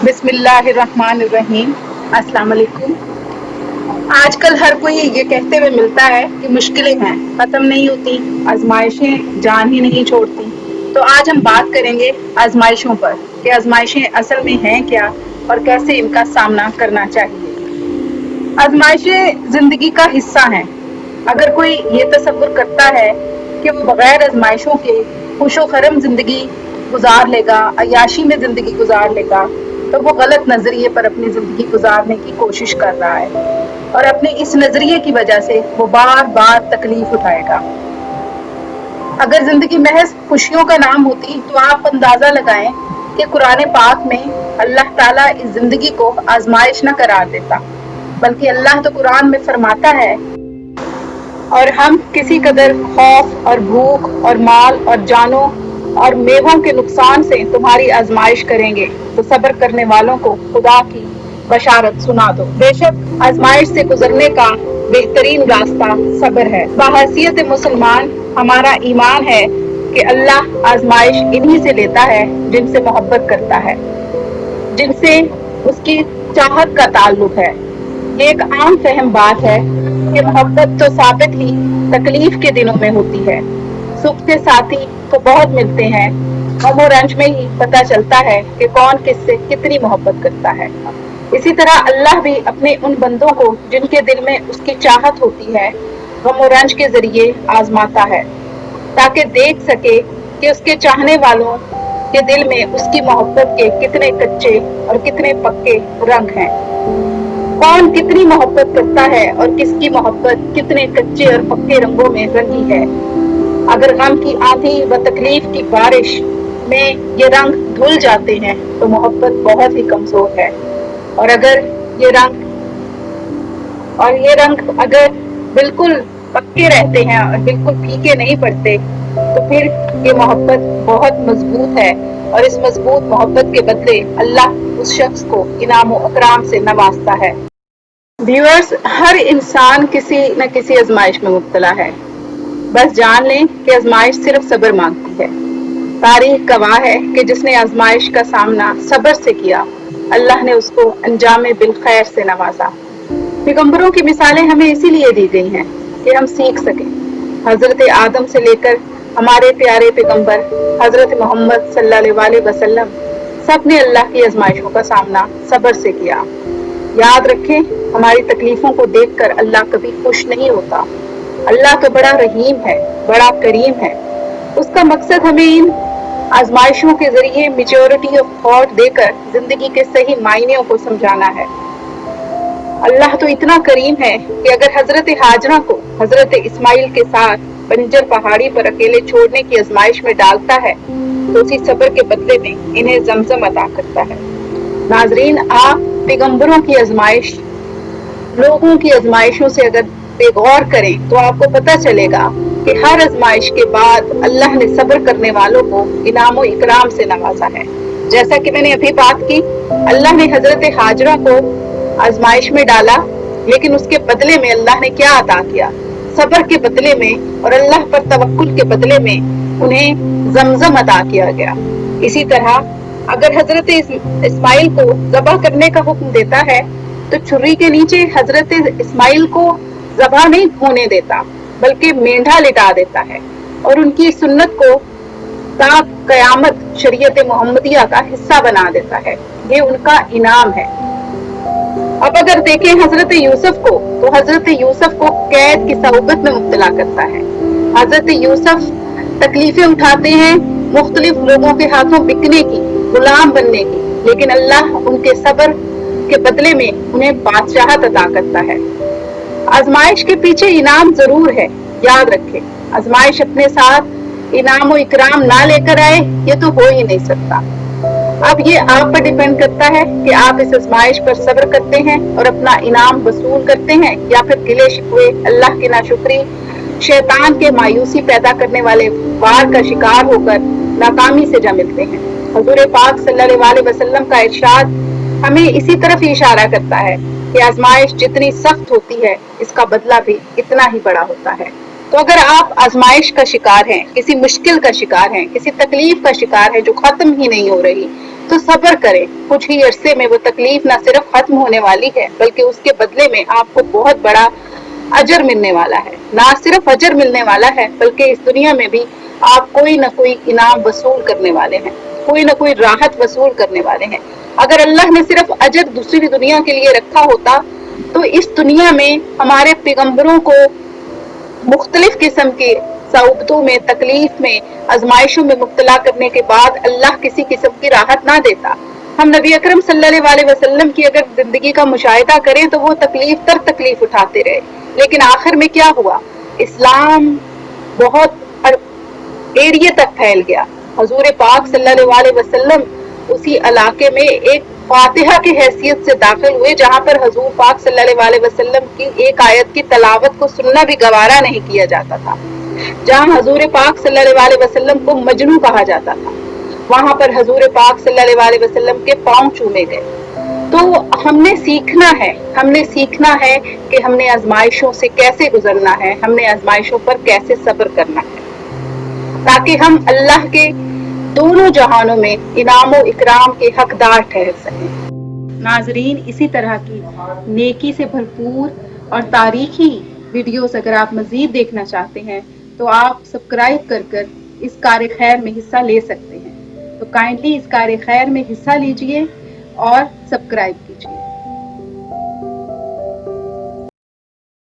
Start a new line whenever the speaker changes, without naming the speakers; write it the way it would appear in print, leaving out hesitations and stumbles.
बिस्मिल्लाहिर्रहमानिर्रहीम। अस्सलाम वालेकुम। आजकल हर कोई ये कहते हुए मिलता है कि मुश्किलें हैं, खत्म नहीं होती, आजमाइशें जान ही नहीं छोड़ती। तो आज हम बात करेंगे आजमाइशों पर कि आजमाइशें असल में हैं क्या और कैसे इनका सामना करना चाहिए। आजमाइशें जिंदगी का हिस्सा हैं। अगर कोई ये तसव्वुर करता है कि वो बगैर आजमाइशों के खुशो खरम जिंदगी गुजार लेगा, अय्याशी में जिंदगी गुजार लेगा, तो वो गलत नजरिए पर अपनी जिंदगी गुजारने की कोशिश कर रहा है और अपने इस नजरिए की वजह से वो बार बार तकलीफ उठाएगा। अगर जिंदगी महज खुशियों का नाम होती तो आप अंदाजा लगाएं कि कुरान पाक में अल्लाह ताला इस जिंदगी को आजमाइश न करार देता, बल्कि अल्लाह तो कुरान में फरमाता है, और हम किसी कदर खौफ और भूख और माल और जानों और मेवों के नुकसान से तुम्हारी आजमाइश करेंगे तो सब्र करने वालों को खुदा की बशारत सुना दो। बेशक आजमाइश से गुजरने का बेहतरीन रास्ता सब्र है। बाहैसियत मुसलमान हमारा ईमान है कि अल्लाह आजमाइश इन्हीं से लेता है जिनसे मोहब्बत करता है, जिनसे उसकी चाहत का ताल्लुक है। ये एक आम फहम बात है कि मोहब्बत तो साबित ही तकलीफ के दिनों में होती है। सुख के साथी तो बहुत मिलते हैं, गम और रंज में ही पता चलता है कि कौन किससे कितनी मोहब्बत करता है। इसी तरह अल्लाह भी अपने उन बंदों को जिनके दिल में उसकी चाहत होती है गम और रंज के जरिए आजमाता है, ताकि देख सके कि उसके चाहने वालों के दिल में उसकी मोहब्बत के कितने कच्चे और कितने पक्के रंग हैं। कौन कितनी मोहब्बत करता है और किसकी मोहब्बत कितने कच्चे और पक्के रंगों में रंगी है। अगर गम की आंधी व तकलीफ की बारिश में ये रंग धुल जाते हैं तो मोहब्बत बहुत ही कमजोर है, और अगर ये रंग अगर बिल्कुल पक्के रहते हैं और बिल्कुल फीके नहीं पड़ते तो फिर ये मोहब्बत बहुत मजबूत है, और इस मजबूत मोहब्बत के बदले अल्लाह उस शख्स को इनाम व इकराम से नवाजता है। व्यूअर्स, हर इंसान किसी न किसी आजमाइश में मुब्तला है। बस जान लें कि आजमाइश सिर्फ सब्र मांगती है। तारीख गवाह है कि जिसने आजमाइश का सामना सब्र से किया, अल्लाह ने उसको अंजाम बिलखैर से नवाजा। पैगंबरों की मिसालें हमें इसीलिए दी गई हैं कि हम सीख सकें। हजरत आदम से लेकर हमारे प्यारे पैगंबर हजरत मोहम्मद सल्लल्लाहु अलैहि वसल्लम सब ने अल्लाह की आजमाइशों का सामना सब्र से किया। याद रखें, हमारी तकलीफों को देखकर अल्लाह कभी खुश नहीं होता। अल्लाह तो बड़ा रहीम है, बड़ा करीम है। उसका मकसद हमें इन आजमाइशों के जरिए मेच्योरिटी ऑफ थॉट देकर जिंदगी के सही मायनों को समझाना है। अल्लाह तो इतना करीम है कि अगर हजरत हाजरा को हजरत इस्माइल के साथ बंजर पहाड़ी पर अकेले छोड़ने की आजमाइश में डालता है तो उसी सब्र के बदले में इन्हें जमजम अता करता है। नाजरीन, आप पैगंबरों की आजमाइश लोगों की आजमाइशों से अगर बेगौर करें तो आपको पता चलेगा कि हर आजमाइश के बाद अल्लाह ने सब्र करने वालों को इनाम और इकराम से नवाजा है। जैसा कि मैंने अभी बात की, अल्लाह ने हजरत हाजरा को आजमाइश में डाला, लेकिन उसके बदले में अल्लाह ने क्या अता किया? सब्र के बदले में और अल्लाह पर तवक्कुल के बदले में उन्हें जमजम अता किया गया। इसी तरह अगर हजरत इस्माइल को ज़बह करने का हुक्म देता है तो छुरी के नीचे हजरत इस्माइल को ज़बह नहीं होने देता, बल्कि मेंढा लिटा देता है और उनकी सुन्नत को ता कयामत शरीयत मोहम्मदिया का हिस्सा बना देता है। ये उनका इनाम है। अब अगर देखें हजरत यूसुफ को, तो हजरत यूसुफ को कैद की सौबत में मुब्तला करता है। हजरत यूसुफ तकलीफें उठाते हैं मुख्तलिफ लोगों के हाथों बिकने की, गुलाम बनने की, लेकिन अल्लाह उनके सब्र के बदले में उन्हें बादशाहत अता करता है। आजमाइश के पीछे इनाम जरूर है, याद रखें। आजमाइश अपने साथ इनाम और इकराम ना लेकर आए, ये तो हो ही नहीं सकता। अब ये आप पर डिपेंड करता है कि आप इस आजमाइश पर सब्र करते हैं और अपना इनाम वसूल करते हैं, या फिर गिले शिकवे, अल्लाह की नाशुक्री, शैतान के मायूसी पैदा करने वाले वार का शिकार होकर नाकामी से जा मिलते हैं। हुजूर पाक सल्लल्लाहु अलैहि वसल्लम का इरशाद हमें इसी तरफ इशारा करता है कि आजमाइश जितनी सख्त होती है, इसका बदला भी इतना ही बड़ा होता है। तो अगर आप आजमाइश का शिकार हैं, किसी मुश्किल का शिकार हैं, किसी तकलीफ का शिकार हैं जो खत्म ही नहीं हो रही, तो सब्र करें। कुछ ही अरसे में वो तकलीफ ना सिर्फ खत्म होने वाली है, बल्कि उसके बदले में आपको बहुत बड़ा अजर मिलने वाला है। ना सिर्फ अजर मिलने वाला है, बल्कि इस दुनिया में भी आप कोई ना कोई इनाम वसूल करने वाले हैं, कोई ना कोई राहत वसूल करने वाले हैं। अगर अल्लाह ने सिर्फ अजर दूसरी दुनिया के लिए रखा होता, तो इस दुनिया में हमारे पैगंबरों को मुख्तलिफ किस्म के सऊबतों में, तकलीफ में, आजमाइशों में मुब्तला करने के बाद अल्लाह किसी किस्म की राहत ना देता। हम नबी अकरम सल्लल्लाहु अलैहि वसल्लम की अगर जिंदगी का मुशाहिदा करें तो वो तकलीफ तर तकलीफ उठाते रहे, लेकिन आखिर में क्या हुआ? इस्लाम बहुत एरिया तक फैल गया। हजूर पाक सल्लल्लाहु अलैहि वसल्लम उसी इलाके में एक फातिहा की हैसियत से दाखिल हुए जहां पर हजूर पाक सल्लल्लाहु अलैहि वसल्लम की एक आयत की तलावत को सुनना भी गवारा नहीं किया जाता था, जहां हजूर पाक सल्लल्लाहु अलैहि वसल्लम को मजनू कहा जाता था, वहां पर हजूर पाक सल्लल्लाहु अलैहि वसल्लम के पांव चूमे गए। तो हमने सीखना है कि हमने आजमाइशों से कैसे गुजरना है, हमने आजमाइशों पर कैसे सब्र करना है, ताकि हम अल्लाह के दोनों जहानों में इनाम और इकराम के हकदार ठहर सकें। नाजरीन, इसी तरह की नेकी से भरपूर और तारीखी वीडियोस अगर आप मजीद देखना चाहते हैं तो आप सब्सक्राइब कर इस कार्य खैर में हिस्सा ले सकते हैं। तो काइंडली इस कार्य खैर में हिस्सा लीजिए और सब्सक्राइब कीजिए।